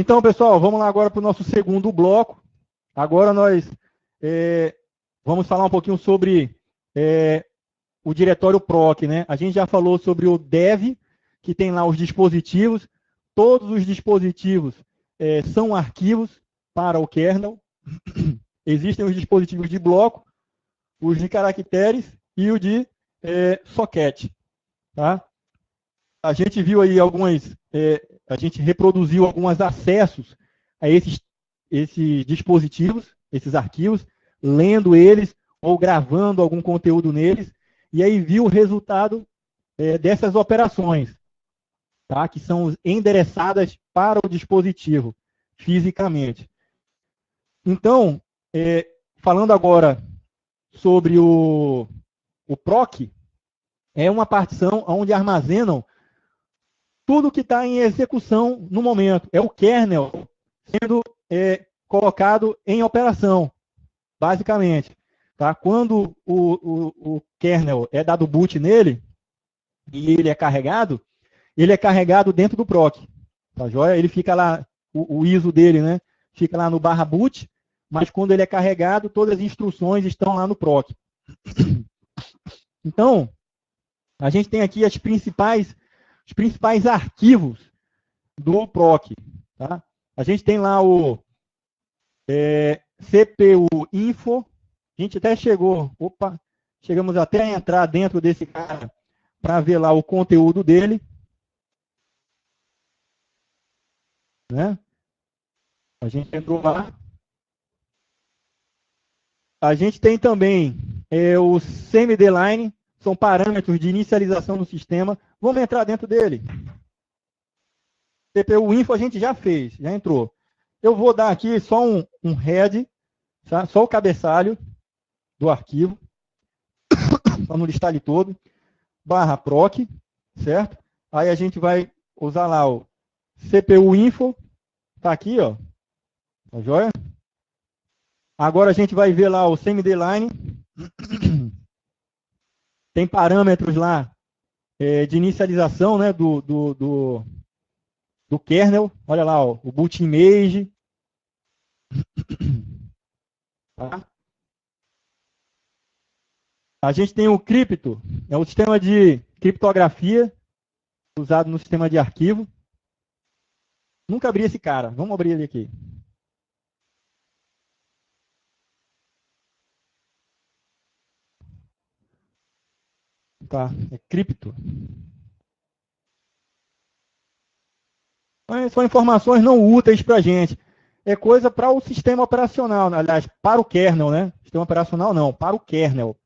Então, pessoal, vamos lá agora para o nosso segundo bloco. Agora nós vamos falar um pouquinho sobre o diretório PROC, né? A gente já falou sobre o dev, que tem lá os dispositivos. Todos os dispositivos são arquivos para o kernel. Existem os dispositivos de bloco, os de caracteres e o de socket. Tá? A gente viu aí a gente reproduziu alguns acessos a esses dispositivos, esses arquivos, lendo eles ou gravando algum conteúdo neles, e aí viu o resultado dessas operações, tá? Que são endereçadas para o dispositivo, fisicamente. Então, falando agora sobre o PROC, é uma partição onde armazenam tudo que está em execução no momento. É o kernel sendo colocado em operação, basicamente. Tá? Quando o kernel é dado boot nele, e ele é carregado dentro do PROC. Tá joia? Ele fica lá, o ISO dele, né? Fica lá no /boot, mas quando ele é carregado, todas as instruções estão lá no PROC. Então, a gente tem aqui os principais arquivos do PROC. Tá? A gente tem lá o CPU info. A gente até chegamos até a entrar dentro desse cara para ver lá o conteúdo dele. Né? A gente entrou lá. A gente tem também o semi-deline, são parâmetros de inicialização do sistema. Vamos entrar dentro dele. CPU info a gente já fez, já entrou. Eu vou dar aqui só um head, tá? Só o cabeçalho do arquivo, para não listar ele todo, /proc, certo? Aí a gente vai usar lá o CPU info, tá aqui, ó, tá joia? Agora a gente vai ver lá o semi-deline, tem parâmetros lá de inicialização, né, do kernel, olha lá, ó, o boot image, tá? A gente tem o cripto, é o sistema de criptografia usado no sistema de arquivo. Nunca abri esse cara, vamos abrir ele aqui. Tá, é cripto. São informações não úteis para a gente. É coisa para o sistema operacional, aliás, para o kernel, né? Sistema operacional não, para o kernel.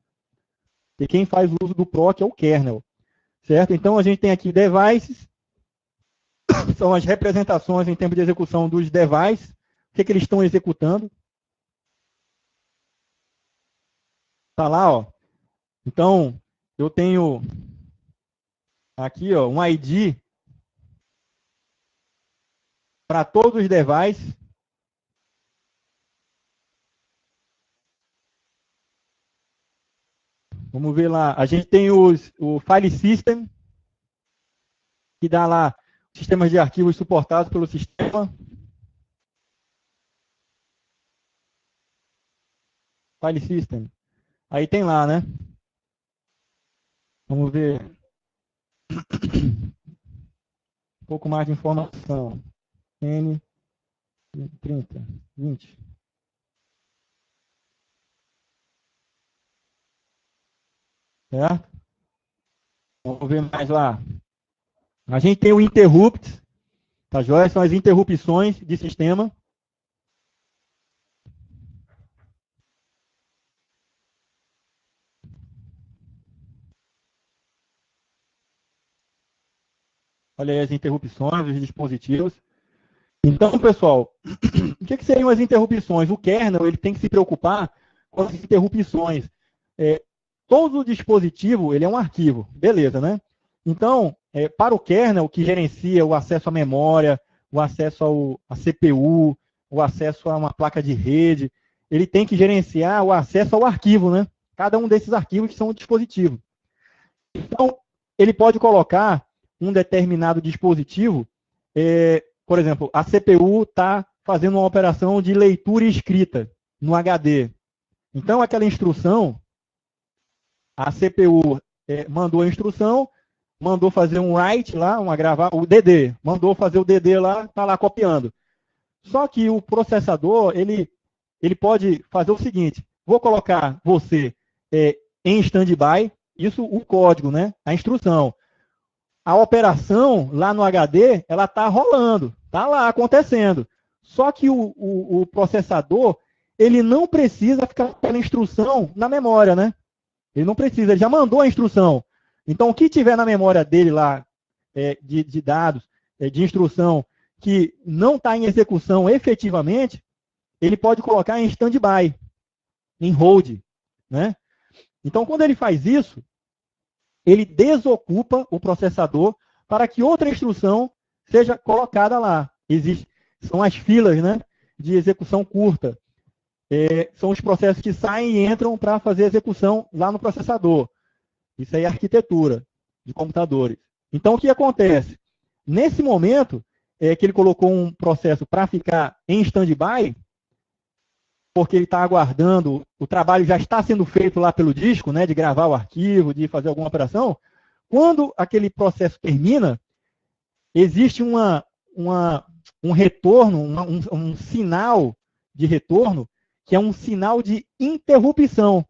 E quem faz uso do PROC é o kernel, certo? Então, a gente tem aqui devices, são as representações em tempo de execução dos devices, o que eles estão executando. Está lá, ó. Então, eu tenho aqui, ó, um ID para todos os devices. Vamos ver lá. A gente tem o file system, que dá lá sistemas de arquivos suportados pelo sistema. File system. Aí tem lá, né? Vamos ver. Um pouco mais de informação. N, 30, 20. Certo? Vamos ver mais lá. A gente tem o interrupt, tá joia? São as interrupções de sistema. Olha aí as interrupções dos dispositivos. Então, pessoal, o que seriam as interrupções? O kernel ele tem que se preocupar com as interrupções. Todo o dispositivo ele é um arquivo, beleza, né? Então, para o kernel que gerencia o acesso à memória, o acesso à CPU, o acesso a uma placa de rede, ele tem que gerenciar o acesso ao arquivo, né? Cada um desses arquivos que são um dispositivo. Então, ele pode colocar um determinado dispositivo, por exemplo, a CPU está fazendo uma operação de leitura e escrita no HD. Então, aquela instrução, a CPU mandou a instrução, mandou fazer um write lá, gravar, o DD, mandou fazer o DD lá, está lá copiando. Só que o processador, ele pode fazer o seguinte, vou colocar você em stand-by, isso o código, né? A instrução. A operação lá no HD, ela está rolando, está lá acontecendo. Só que o processador, ele não precisa ficar com aquela instrução na memória, né? Ele não precisa, ele já mandou a instrução. Então, o que tiver na memória dele lá, de dados, de instrução, que não está em execução efetivamente, ele pode colocar em stand-by, em hold, né? Então, quando ele faz isso, ele desocupa o processador para que outra instrução seja colocada lá. São as filas, né, de execução curta. São os processos que saem e entram para fazer a execução lá no processador. Isso aí é arquitetura de computadores. Então, o que acontece? Nesse momento que ele colocou um processo para ficar em stand-by, porque ele está aguardando, o trabalho já está sendo feito lá pelo disco, né, de gravar o arquivo, de fazer alguma operação, quando aquele processo termina, existe um retorno, um sinal de retorno, que é um sinal de interrupção.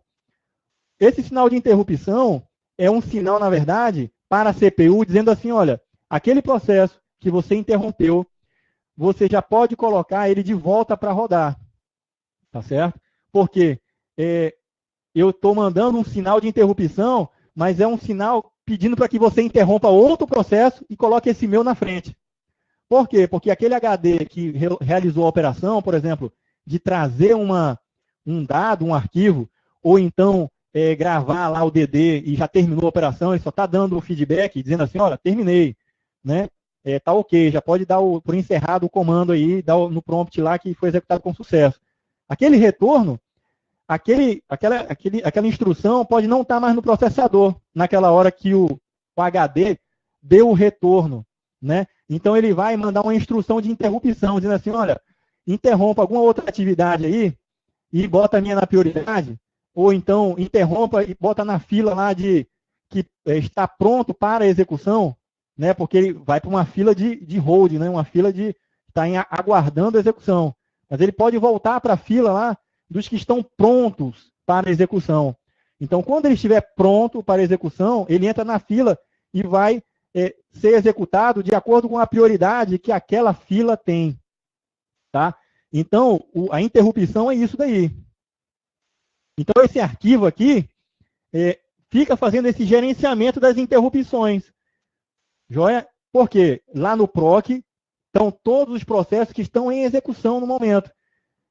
Esse sinal de interrupção é um sinal, na verdade, para a CPU, dizendo assim, olha, aquele processo que você interrompeu, você já pode colocar ele de volta para rodar. Tá certo? Porque eu estou mandando um sinal de interrupção, mas é um sinal pedindo para que você interrompa outro processo e coloque esse meu na frente. Por quê? Porque aquele HD que realizou a operação, por exemplo, de trazer um dado, um arquivo, ou então gravar lá o DD e já terminou a operação, ele só está dando o feedback, dizendo assim, olha, terminei, né? Tá ok, já pode dar por encerrado o comando aí, dar no prompt lá que foi executado com sucesso. Aquele retorno, aquela instrução pode não estar mais no processador, naquela hora que o HD deu o retorno, né? Então, ele vai mandar uma instrução de interrupção, dizendo assim, olha, interrompa alguma outra atividade aí e bota a minha na prioridade, ou então interrompa e bota na fila lá que está pronto para a execução, né? Porque ele vai para uma fila de hold, né? Uma fila de está aguardando a execução. Mas ele pode voltar para a fila lá dos que estão prontos para a execução. Então, quando ele estiver pronto para a execução, ele entra na fila e vai ser executado de acordo com a prioridade que aquela fila tem. Tá? Então, a interrupção é isso daí. Então, esse arquivo aqui fica fazendo esse gerenciamento das interrupções. Joia? Por quê? Lá no PROC estão todos os processos que estão em execução no momento.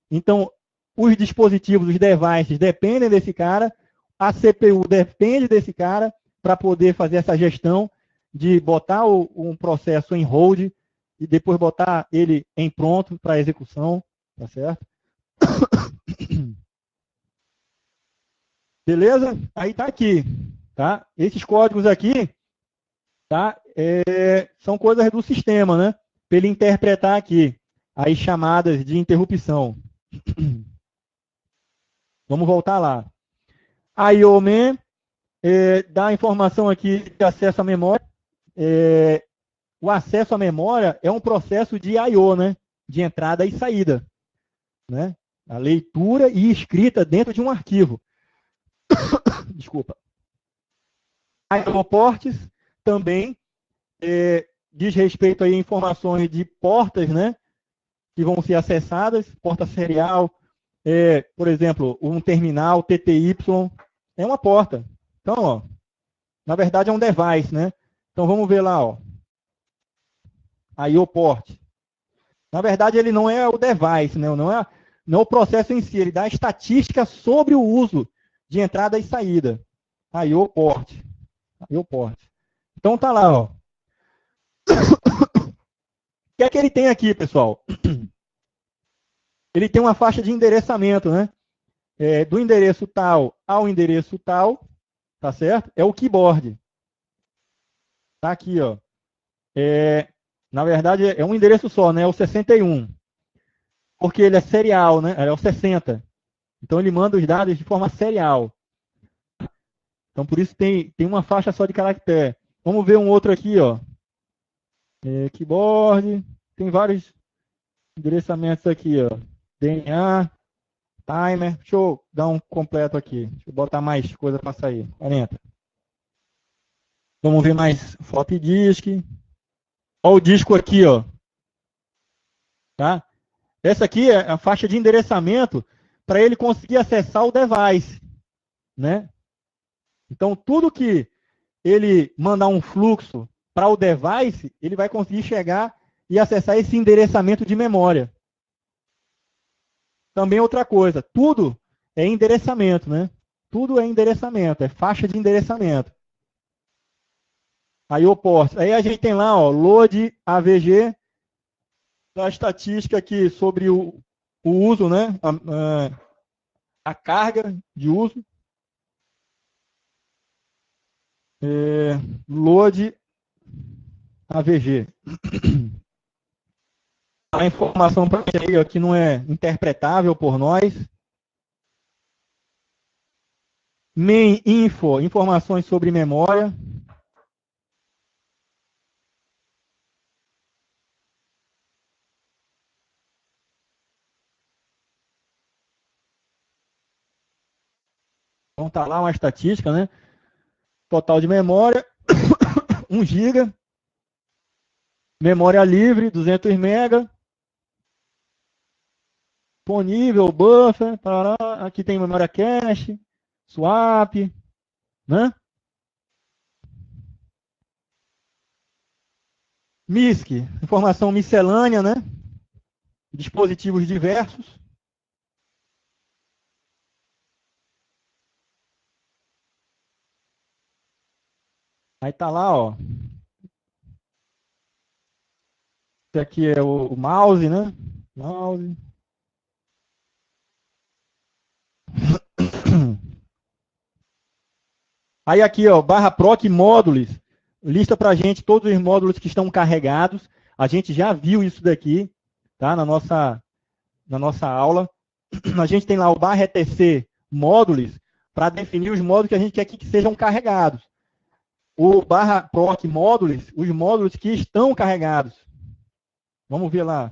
Então, os dispositivos, os devices, dependem desse cara, a CPU depende desse cara para poder fazer essa gestão de botar um processo em hold e depois botar ele em pronto para execução, tá certo? Beleza? Aí tá aqui, tá? Esses códigos aqui, tá? São coisas do sistema, né? Para ele interpretar aqui as chamadas de interrupção. Vamos voltar lá. IOMan dá a informação aqui de acesso à memória. O acesso à memória é um processo de I/O, né? De entrada e saída, né? A leitura e escrita dentro de um arquivo. Desculpa. I/O ports também diz respeito aí a informações de portas, né? Que vão ser acessadas, porta serial, por exemplo, um terminal TTY, é uma porta. Então, ó, na verdade é um device, né? Então vamos ver lá, ó. I/O port. Na verdade ele não é o device, né? Não é o processo em si, ele dá estatística sobre o uso de entrada e saída. I/O port. I/O port. Então tá lá, ó. O que é que ele tem aqui, pessoal? Ele tem uma faixa de endereçamento, né? Do endereço tal ao endereço tal, tá certo? É o keyboard. Tá aqui, ó. Na verdade, é um endereço só, né? É o 61. Porque ele é serial, né? É o 60. Então ele manda os dados de forma serial. Então por isso tem uma faixa só de caractere. Vamos ver um outro aqui, ó. Keyboard. Tem vários endereçamentos aqui, ó. DNA, timer. Deixa eu dar um completo aqui. Deixa eu botar mais coisa para sair. 40. Vamos ver mais floppy disk. Olha o disco aqui, ó. Tá? Essa aqui é a faixa de endereçamento para ele conseguir acessar o device, né? Então, tudo que ele mandar um fluxo para o device, ele vai conseguir chegar e acessar esse endereçamento de memória. Também outra coisa, tudo é endereçamento, né? Tudo é endereçamento, é faixa de endereçamento. Aí o port. Aí a gente tem lá, ó, load AVG, a estatística aqui sobre o uso, né? A carga de uso. Load AVG. A informação para você aqui não é interpretável por nós. Main info, informações sobre memória. Então tá lá uma estatística, né? Total de memória, 1 GB. Memória livre, 200 MB. Disponível, buffer, parará. Aqui tem memória cache, swap, né? MISC, informação miscelânea, né? Dispositivos diversos. Aí tá lá, ó. Esse aqui é o mouse, né? Mouse. Aí aqui, ó, barra proc módulos, lista pra gente todos os módulos que estão carregados. A gente já viu isso daqui, tá? Na nossa aula. A gente tem lá o barra etc módulos para definir os módulos que a gente quer que sejam carregados. O barra proc módulos, os módulos que estão carregados. Vamos ver lá.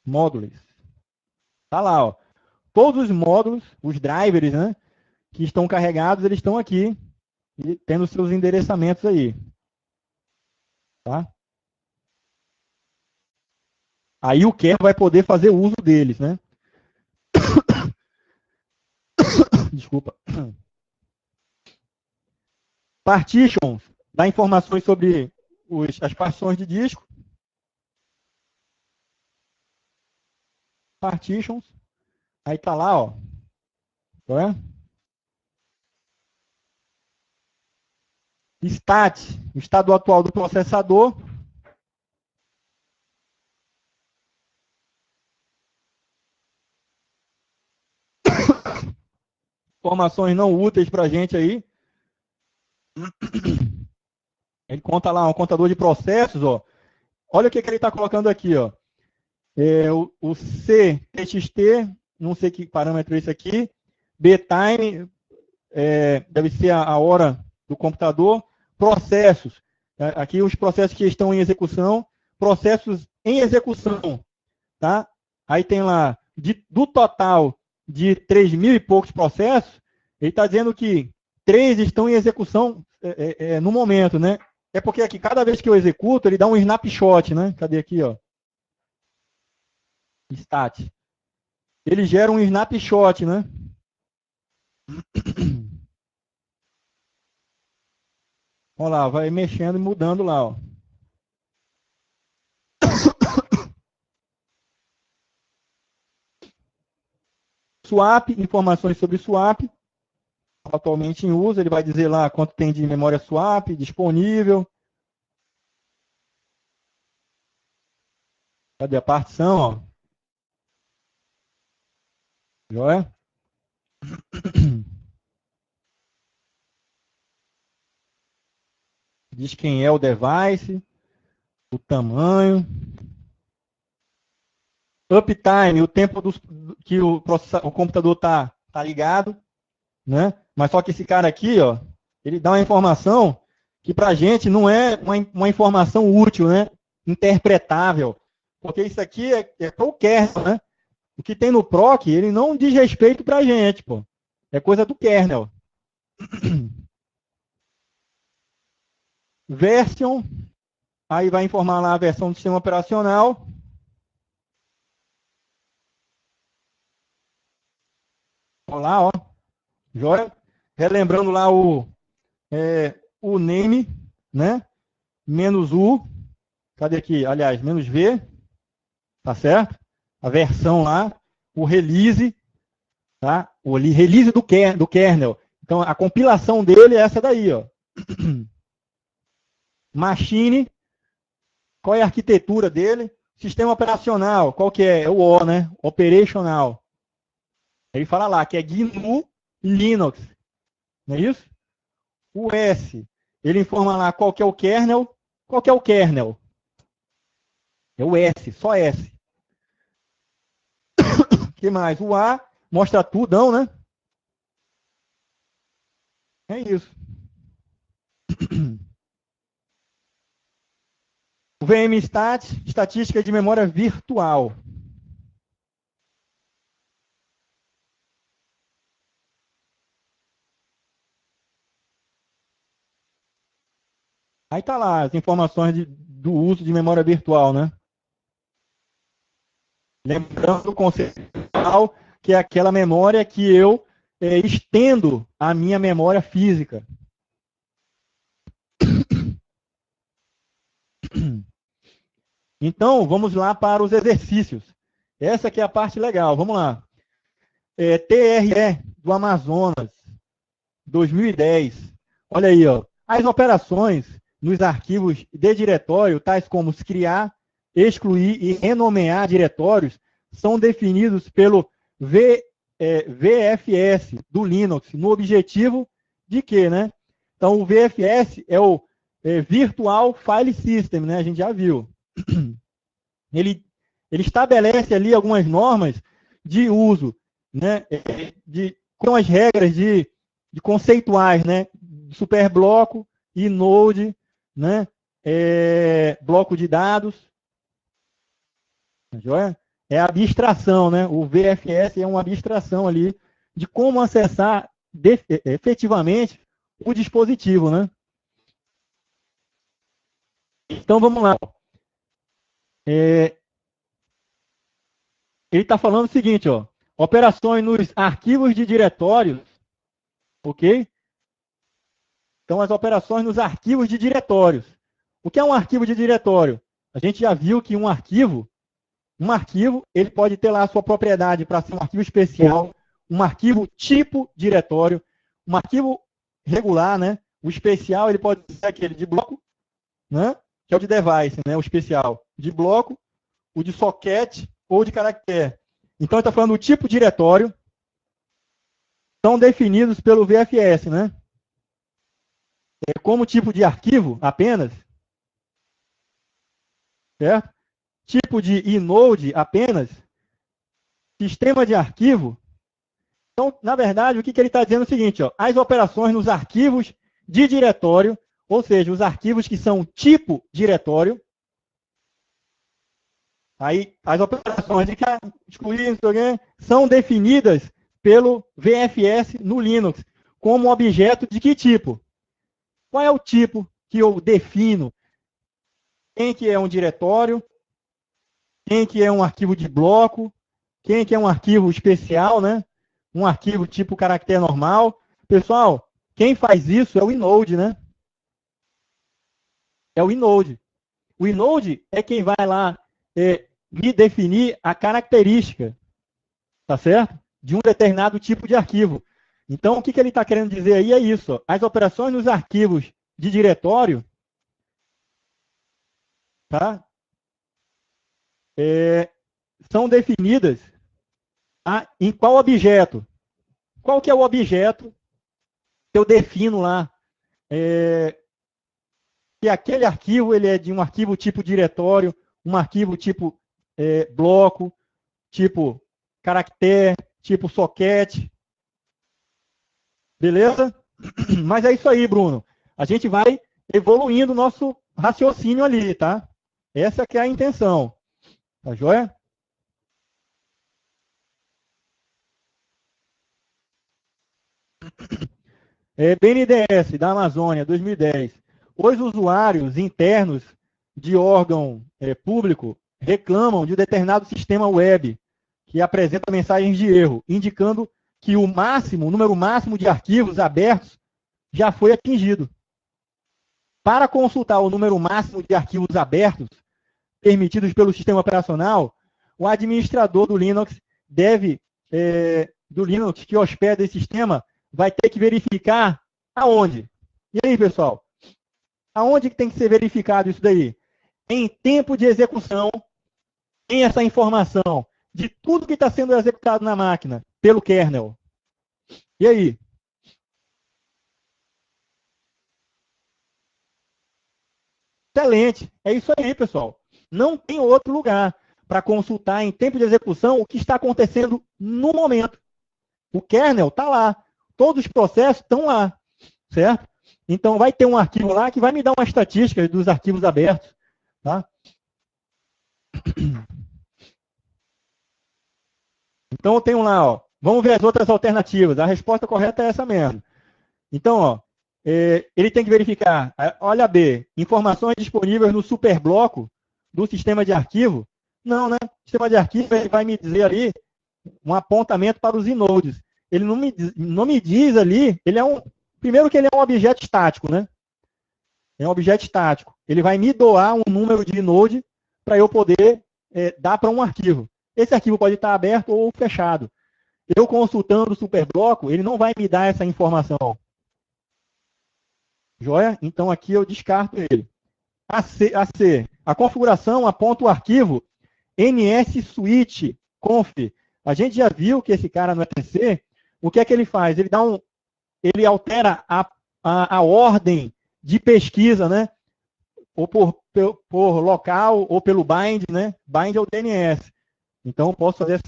Módulos. Tá lá, ó. Todos os módulos, os drivers, né, que estão carregados, eles estão aqui e tendo seus endereçamentos aí. Tá? Aí o Kerr vai poder fazer uso deles, né? Desculpa. Partitions, dá informações sobre as partições de disco. Partitions. Aí tá lá, ó. Tá? Stat, o estado atual do processador. Informações não úteis para a gente aí. Ele conta lá um contador de processos, ó. Olha o que ele está colocando aqui, ó. O CTXT, não sei que parâmetro é esse aqui. Btime, deve ser a hora do computador. Processos, aqui os processos que estão em execução. Processos em execução, tá? Aí tem lá, do total de 3.000 e poucos processos, ele está dizendo que 3 estão em execução no momento, né? É porque aqui, cada vez que eu executo, ele dá um snapshot, né? Cadê aqui, ó? Stat. Ele gera um snapshot, né? Olha lá, vai mexendo e mudando lá, ó. Swap, informações sobre swap. Atualmente em uso, ele vai dizer lá quanto tem de memória swap disponível. Cadê a partição, ó? Joia? Diz quem é o device, o tamanho. Uptime, o tempo que o computador tá ligado, né? Mas só que esse cara aqui, ó, ele dá uma informação que para a gente não é uma informação útil, né? Interpretável. Porque isso aqui é para o kernel, né? O que tem no proc, ele não diz respeito para a gente, pô. É coisa do kernel. Version, aí vai informar lá a versão do sistema operacional. Olha lá, ó. Joia? Relembrando lá o name, né? Menos U. Cadê aqui? Aliás, menos V. Tá certo? A versão lá. O release. Tá? O release do kernel. Então, a compilação dele é essa daí, ó. Machine. Qual é a arquitetura dele? Sistema operacional. Qual que é? É o O, né? Operational. Ele fala lá que é GNU Linux. Não é isso? O S. Ele informa lá qual que é o kernel. Qual que é o kernel? É o S, só S. O que mais? O A mostra tudão, né? É isso. O VMstat, estatística de memória virtual. Aí tá lá as informações do uso de memória virtual, né? Lembrando o conceito virtual, que é aquela memória que eu estendo a minha memória física. Então, vamos lá para os exercícios. Essa aqui é a parte legal. Vamos lá. TRE do Amazonas, 2010. Olha aí, ó. As operações nos arquivos de diretório, tais como criar, excluir e renomear diretórios, são definidos pelo VFS do Linux, no objetivo de quê, né? Então, o VFS é o Virtual File System, né? A gente já viu. Ele estabelece ali algumas normas de uso, né? Com as regras de conceituais, né? Superbloco, inode, né? Bloco de dados. É a abstração, né? O VFS é uma abstração ali de como acessar efetivamente o dispositivo, né? Então, vamos lá. Ele está falando o seguinte, ó. Operações nos arquivos de diretórios, ok? Então, as operações nos arquivos de diretórios. O que é um arquivo de diretório? A gente já viu que um arquivo, ele pode ter lá a sua propriedade para ser um arquivo especial, um arquivo tipo diretório, um arquivo regular, né? O especial, ele pode ser aquele de bloco, né? Que é o de device, né? O especial de bloco, o de socket ou de caractere. Então, ele está falando do tipo diretório, são definidos pelo VFS, né? Como tipo de arquivo apenas, certo? Tipo de inode apenas, sistema de arquivo. Então, na verdade, o que ele está dizendo é o seguinte, ó, as operações nos arquivos de diretório, ou seja, os arquivos que são tipo diretório, aí as operações de excluir, são definidas pelo VFS no Linux como objeto de que tipo? Qual é o tipo que eu defino? Quem que é um diretório? Quem que é um arquivo de bloco? Quem que é um arquivo especial, né? Um arquivo tipo caractere normal. Pessoal, quem faz isso é o inode, né? É o inode. O inode é quem vai lá me definir a característica, tá certo? De um determinado tipo de arquivo. Então, o que ele está querendo dizer aí é isso. Ó. As operações nos arquivos de diretório, tá? São definidas em qual objeto? Qual que é o objeto que eu defino lá que aquele arquivo ele é de um arquivo tipo diretório, um arquivo tipo bloco, tipo caractere, tipo socket. Beleza? Mas é isso aí, Bruno. A gente vai evoluindo o nosso raciocínio ali, tá? Essa que é a intenção. Tá joia? BNDES, da Amazônia, 2010. Os usuários internos de órgão público reclamam de um determinado sistema web que apresenta mensagens de erro, indicando que o número máximo de arquivos abertos já foi atingido. Para consultar o número máximo de arquivos abertos permitidos pelo sistema operacional, o administrador do Linux do Linux que hospeda esse sistema vai ter que verificar aonde. E aí, pessoal? Aonde que tem que ser verificado isso daí? Em tempo de execução, tem essa informação de tudo que está sendo executado na máquina pelo kernel. E aí? Excelente. É isso aí, pessoal. Não tem outro lugar para consultar em tempo de execução o que está acontecendo no momento. O kernel está lá. Todos os processos estão lá. Certo? Então, vai ter um arquivo lá que vai me dar uma estatística dos arquivos abertos. Tá? Então, eu tenho lá, ó, vamos ver as outras alternativas. A resposta correta é essa mesmo. Então, ó, ele tem que verificar, olha B, informações disponíveis no superbloco do sistema de arquivo. Não, né? O sistema de arquivo ele vai me dizer ali um apontamento para os inodes. Ele não me diz ali, primeiro que ele é um objeto estático, né? É um objeto estático. Ele vai me doar um número de inode para eu poder dar para um arquivo. Esse arquivo pode estar aberto ou fechado. Eu consultando o superbloco, ele não vai me dar essa informação. Joia? Então aqui eu descarto ele. A configuração aponta o arquivo ns-switch-conf. A gente já viu que esse cara no ETC, o que é que ele faz? Ele altera a ordem de pesquisa, né? Ou por local, ou pelo bind, né? Bind é o DNS. Então, eu posso fazer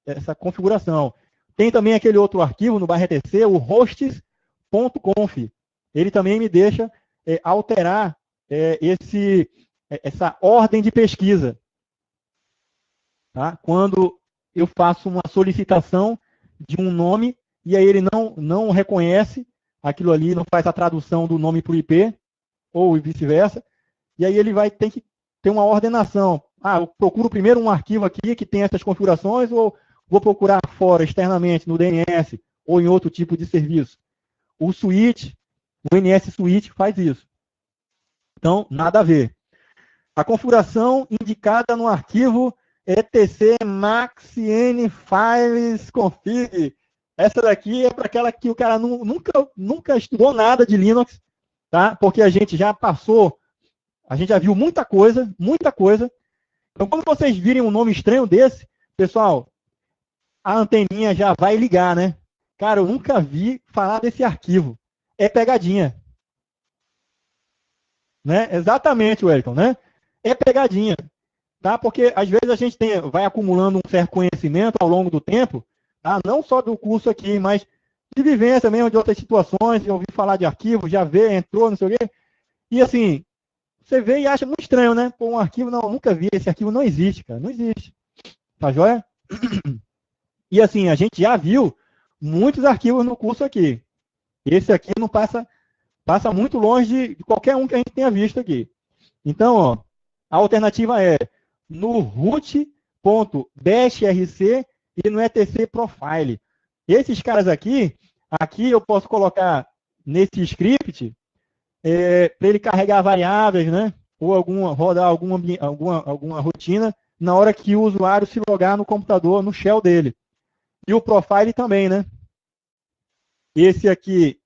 essa configuração. Tem também aquele outro arquivo no /etc, o hosts.conf. Ele também me deixa alterar essa ordem de pesquisa. Tá? Quando eu faço uma solicitação de um nome, e aí ele não reconhece aquilo ali, não faz a tradução do nome para o IP, ou vice-versa, e aí ele vai ter que ter uma ordenação. Eu procuro primeiro um arquivo aqui que tem essas configurações, ou vou procurar fora, externamente, no DNS, ou em outro tipo de serviço. O NS Switch faz isso. Então, nada a ver. A configuração indicada no arquivo etc maxn files config. Essa daqui é para aquela que o cara nunca estudou nada de Linux, tá? Porque a gente já passou, a gente já viu muita coisa, muita coisa. Então, quando vocês virem um nome estranho desse, pessoal, a anteninha já vai ligar, né? Cara, eu nunca vi falar desse arquivo. É pegadinha. Né? Exatamente, Wellington, né? É pegadinha. Tá? Porque às vezes a gente vai acumulando um certo conhecimento ao longo do tempo, tá? Não só do curso aqui, mas de vivência mesmo, de outras situações, de ouvir falar de arquivo, já vê, entrou, não sei o quê. E assim, você vê e acha muito estranho, né? Pô, um arquivo, não, nunca vi, esse arquivo não existe, cara, não existe. Tá joia? E assim, a gente já viu muitos arquivos no curso aqui. Esse aqui não passa muito longe de qualquer um que a gente tenha visto aqui. Então, ó, a alternativa é no root.bashrc e no etc profile. Esses caras aqui eu posso colocar nesse script para ele carregar variáveis, né? Ou rodar alguma rotina na hora que o usuário se logar no computador, no shell dele. E o profile também, né? Esse aqui,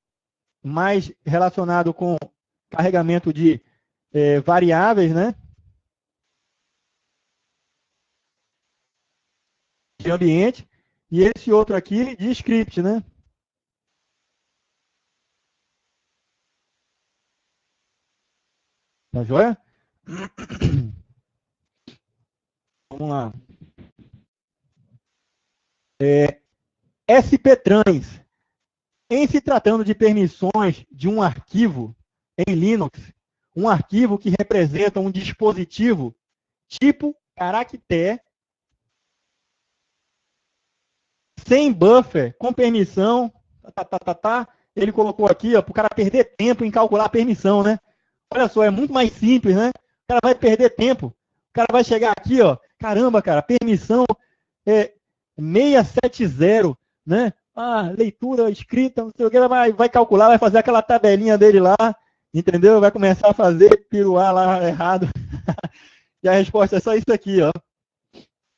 mais relacionado com carregamento de variáveis, né? De ambiente. E esse outro aqui de script, né? Tá joia? Vamos lá. SP-Trans. Em se tratando de permissões de um arquivo em Linux, um arquivo que representa um dispositivo tipo caractere, sem buffer, com permissão, ele colocou aqui, para o cara perder tempo em calcular a permissão, né? Olha só, é muito mais simples, né? O cara vai perder tempo. O cara vai chegar aqui, ó, caramba, cara, permissão é 670, né? Leitura, escrita, não sei o que, vai calcular, vai fazer aquela tabelinha dele lá, entendeu? Vai começar a fazer piruar lá errado. E a resposta é só isso aqui, ó.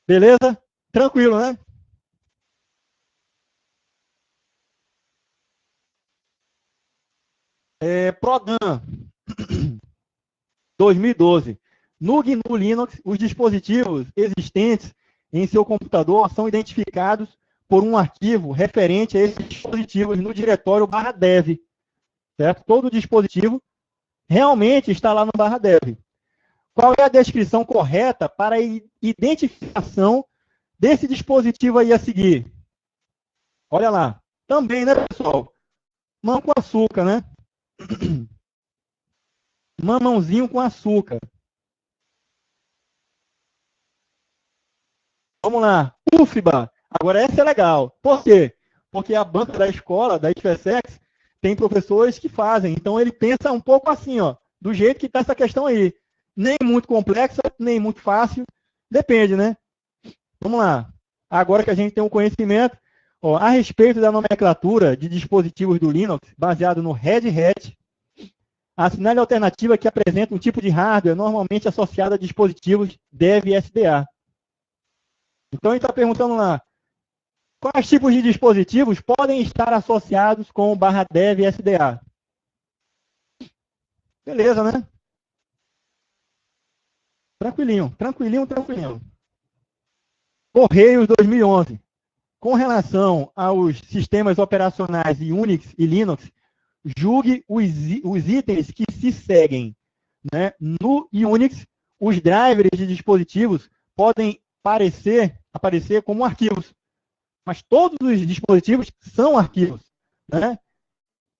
Beleza? Tranquilo, né? ProDAN 2012. No GNU Linux, os dispositivos existentes em seu computador são identificados por um arquivo referente a esses dispositivos no diretório /dev. Certo? Todo dispositivo realmente está lá no /dev. Qual é a descrição correta para a identificação desse dispositivo aí a seguir? Olha lá. Também, né, pessoal? Mão com açúcar, né? Mamãozinho com açúcar. Vamos lá. UFBA. Agora essa é legal. Por quê? Porque a banca da escola, da IFSEX, tem professores que fazem. Então ele pensa um pouco assim, ó, do jeito que está essa questão aí. Nem muito complexa, nem muito fácil. Depende, né? Vamos lá. Agora que a gente tem um conhecimento, ó, a respeito da nomenclatura de dispositivos do Linux, baseado no Red Hat, a assinale alternativa que apresenta um tipo de hardware normalmente associado a dispositivos dev SDA. Então, ele está perguntando lá, quais tipos de dispositivos podem estar associados com o /dev SDA? Beleza, né? Tranquilinho, tranquilinho, tranquilinho. Correios 2011. Com relação aos sistemas operacionais Unix e Linux, julgue os itens que se seguem. Né? No Unix, os drivers de dispositivos podem aparecer como arquivos. Mas todos os dispositivos são arquivos. Né?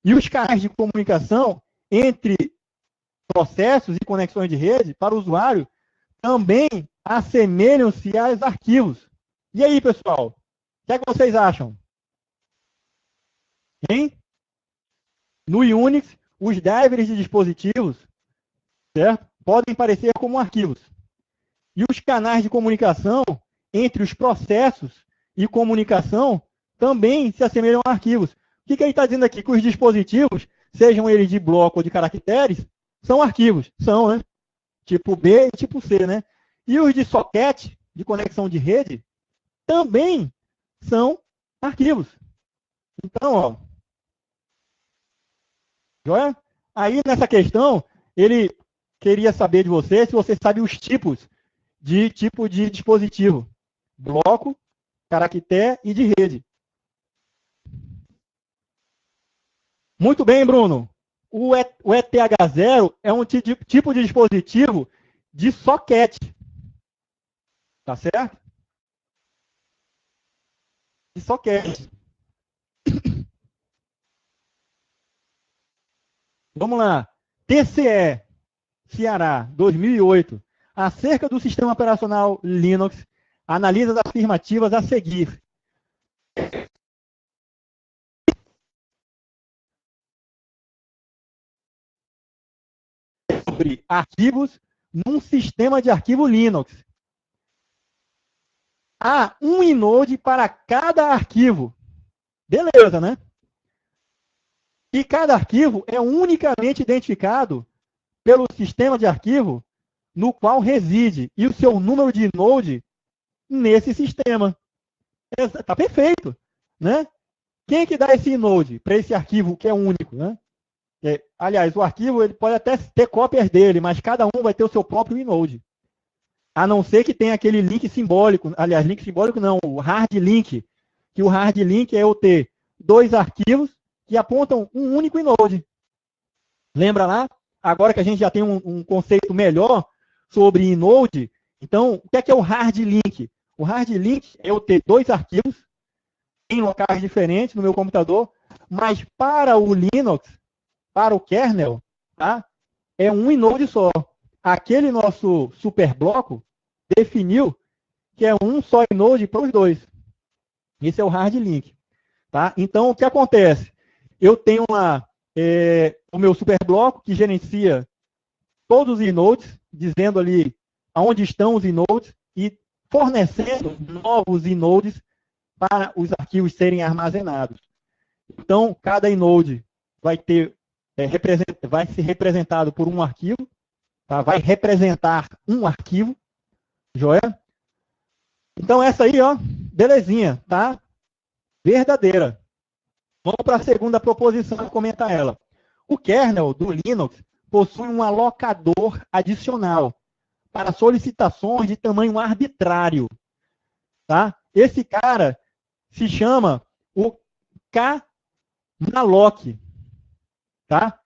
E os canais de comunicação entre processos e conexões de rede para o usuário também assemelham-se aos arquivos. E aí, pessoal? O que é que vocês acham? Hein? No Unix, os drivers de dispositivos, certo? Podem parecer como arquivos. E os canais de comunicação entre os processos e comunicação também se assemelham a arquivos. O que ele está dizendo aqui? Que os dispositivos, sejam eles de bloco ou de caracteres, são arquivos. São, né? Tipo B e tipo C, né? E os de socket, de conexão de rede, também são arquivos. Então, ó, joia? Aí, nessa questão, ele queria saber de você se você sabe os tipos de tipo de dispositivo. Bloco, caractere e de rede. Muito bem, Bruno. O ETH0 é um tipo de dispositivo de socket. Tá certo? De socket. Vamos lá. TCE, Ceará, 2008. Acerca do sistema operacional Linux, analisa as afirmativas a seguir. Sobre arquivos num sistema de arquivo Linux. Há um inode para cada arquivo. Beleza, né? E cada arquivo é unicamente identificado pelo sistema de arquivo no qual reside e o seu número de inode nesse sistema. Está perfeito, né? Quem é que dá esse inode para esse arquivo que é único, né? Aliás, o arquivo ele pode até ter cópias dele, mas cada um vai ter o seu próprio inode. A não ser que tenha aquele link simbólico, aliás, link simbólico não, o hard link, que o hard link é eu ter dois arquivos que apontam um único inode. Lembra lá? agora que a gente já tem um conceito melhor sobre inode, então, o que é o hard link? O hard link é eu ter 2 arquivos em locais diferentes no meu computador, mas para o Linux, para o kernel, tá? É um inode só. Aquele nosso superbloco definiu que é um só inode para os 2. Esse é o hard link. Tá? Então, o que acontece? Eu tenho lá o meu superbloco que gerencia todos os inodes, dizendo ali aonde estão os inodes e fornecendo novos inodes para os arquivos serem armazenados. Então, cada inode vai ter vai ser representado por um arquivo, tá? Vai representar um arquivo, joia? Então, essa aí, ó, belezinha, tá? Verdadeira. Vamos para a segunda proposição e comentar ela. O kernel do Linux possui um alocador adicional para solicitações de tamanho arbitrário. Tá? Esse cara se chama o kmalloc. Tá?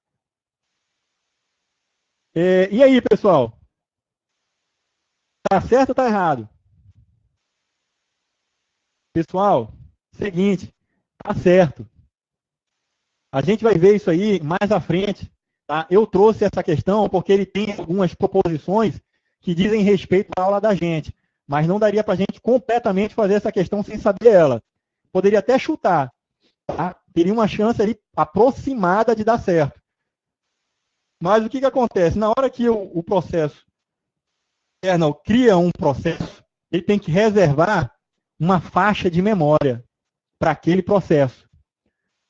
E aí, pessoal? Tá certo ou tá errado? Pessoal, seguinte, tá certo. A gente vai ver isso aí mais à frente. Tá? Eu trouxe essa questão porque ele tem algumas proposições que dizem respeito à aula da gente, mas não daria para a gente completamente fazer essa questão sem saber ela. Poderia até chutar, tá? Teria uma chance ali aproximada de dar certo. Mas o que acontece? Na hora que o processo kernel cria um processo, ele tem que reservar uma faixa de memória para aquele processo.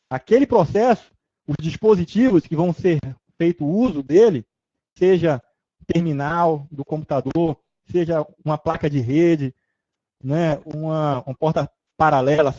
Aquele processo, os dispositivos que vão ser feito uso dele, seja terminal do computador, seja uma placa de rede, né, uma porta paralela,